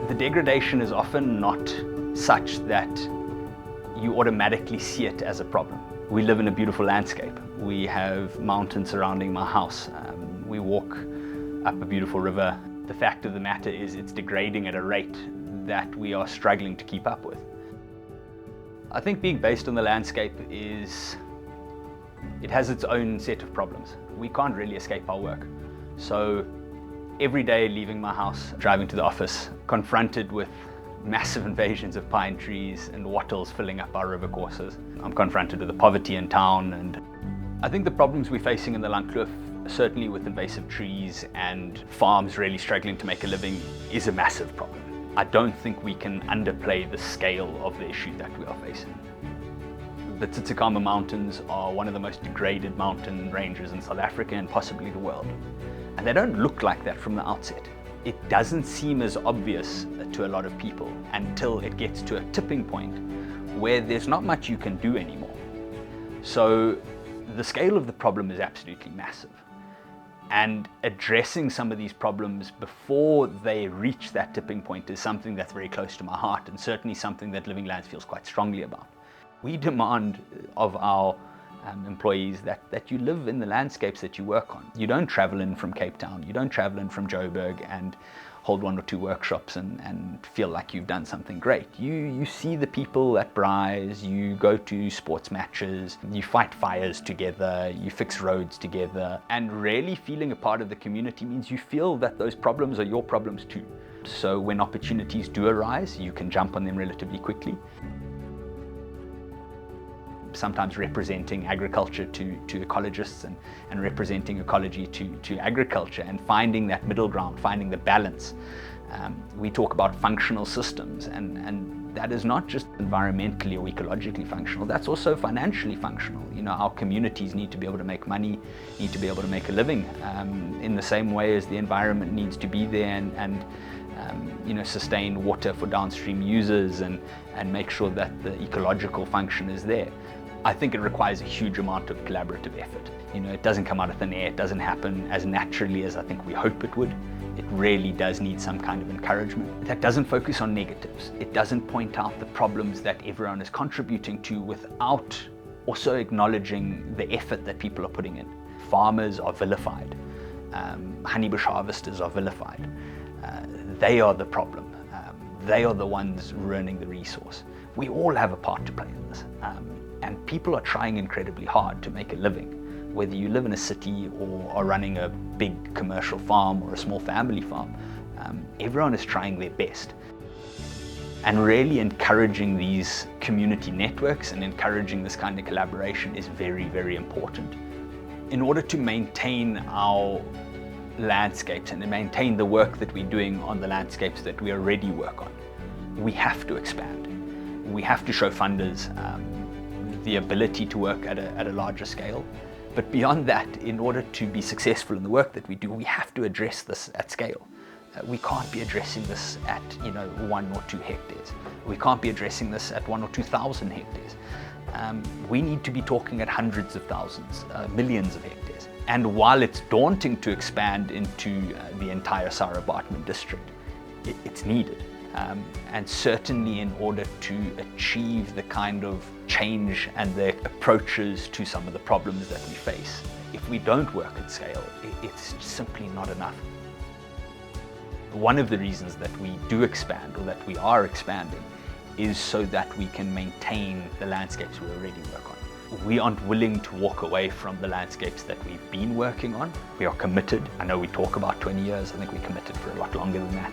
The degradation is often not such that you automatically see it as a problem. We live in a beautiful landscape. We have mountains surrounding my house. We walk up a beautiful river. The fact of the matter is it's degrading at a rate that we are struggling to keep up with. I think being based on the landscape it has its own set of problems. We can't really escape our work. So every day leaving my house, driving to the office, confronted with massive invasions of pine trees and wattles filling up our river courses. I'm confronted with the poverty in town, and I think the problems we're facing in the Landkloof, certainly with invasive trees and farms really struggling to make a living, is a massive problem. I don't think we can underplay the scale of the issue that we are facing. The Tsitsikamma Mountains are one of the most degraded mountain ranges in South Africa and possibly the world. And they don't look like that from the outset. It doesn't seem as obvious to a lot of people until it gets to a tipping point where there's not much you can do anymore. So the scale of the problem is absolutely massive. And addressing some of these problems before they reach that tipping point is something that's very close to my heart, and certainly something that Living Lands feels quite strongly about. We demand of our employees that you live in the landscapes that you work on. You don't travel in from Cape Town, you don't travel in from Joburg and hold 1 or 2 workshops and feel like you've done something great. You see the people at Braais, you go to sports matches, you fight fires together, you fix roads together, and really feeling a part of the community means you feel that those problems are your problems too. So when opportunities do arise, you can jump on them relatively quickly. Sometimes representing agriculture to ecologists and representing ecology to agriculture, and finding that middle ground, finding the balance. We talk about functional systems, and that is not just environmentally or ecologically functional, that's also financially functional. You know, our communities need to be able to make money, need to be able to make a living, in the same way as the environment needs to be there and sustain water for downstream users and make sure that the ecological function is there. I think it requires a huge amount of collaborative effort. You know, it doesn't come out of thin air, it doesn't happen as naturally as I think we hope it would. It really does need some kind of encouragement. That doesn't focus on negatives. It doesn't point out the problems that everyone is contributing to without also acknowledging the effort that people are putting in. Farmers are vilified. Honeybush harvesters are vilified. They are the problem. They are the ones ruining the resource. We all have a part to play in this. And people are trying incredibly hard to make a living. Whether you live in a city or are running a big commercial farm or a small family farm, everyone is trying their best. And really encouraging these community networks and encouraging this kind of collaboration is very, very important. In order to maintain our landscapes and to maintain the work that we're doing on the landscapes that we already work on, we have to expand. We have to show funders the ability to work at a larger scale. But beyond that, in order to be successful in the work that we do, we have to address this at scale. We can't be addressing this at 1 or 2 hectares. We can't be addressing this at 1 or 2,000 hectares. We need to be talking at hundreds of thousands, millions of hectares. And while it's daunting to expand into the entire Sarah-Baartman district, it's needed. And certainly in order to achieve the kind of change and the approaches to some of the problems that we face, if we don't work at scale, it's simply not enough. One of the reasons that we do expand, or that we are expanding, is so that we can maintain the landscapes we already work on. We aren't willing to walk away from the landscapes that we've been working on. We are committed. I know we talk about 20 years, I think we're committed for a lot longer than that.